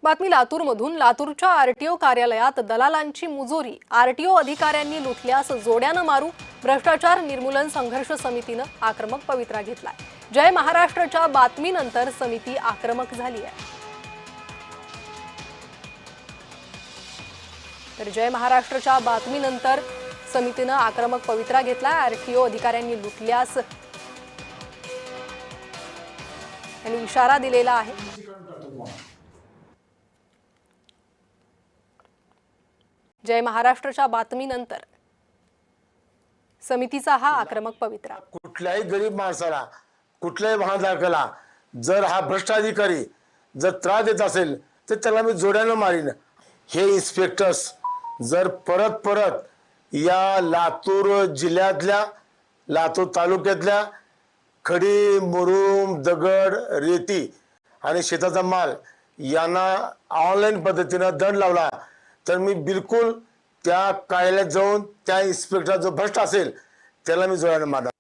बातमी लातूरमधून। लातूरच्या आरटीओ कार्यालयात दलालांची मुजोरी, आरटीओ अधिकाऱ्यांनी लुटल्यास जोड्यानं मारू, भ्रष्टाचार निर्मूलन संघर्ष समितीनं आक्रमक पवित्रा घेतलाय। जय महाराष्ट्रच्या बातमीनंतर समिती आक्रमक झाली आहे। तर जय महाराष्ट्रच्या बातमीनंतर समितीनं आक्रमक पवित्रा घेतलाय। आरटीओ अधिकाऱ्यांनी लुटल्यास त्यांनी इशारा दिलेला आहे। जय महाराष्ट्रच्या बातमीनंतर समितीचा हा आक्रमक पवित्रा। कुठल्याही गरीब माणसाला, कुठल्याही महाधारकाला जर हा भ्रष्ट अधिकारी जर त्रास देत असेल तर त्याला मी जोड्यानं मारीन। हे इन्स्पेक्टर्स जर परत परत या लातूर जिल्ह्यातल्या, लातूर तालुक्यातल्या खडी, मुरुम, दगड, रेती आणि शेताचा माल यांना ऑनलाईन पद्धतीनं दंड लावला तर मी बिलकुल त्या कार्यालयात जाऊन त्या इन्स्पेक्टर जो भ्रष्ट असेल त्याला मी जोड्यानं मारणार।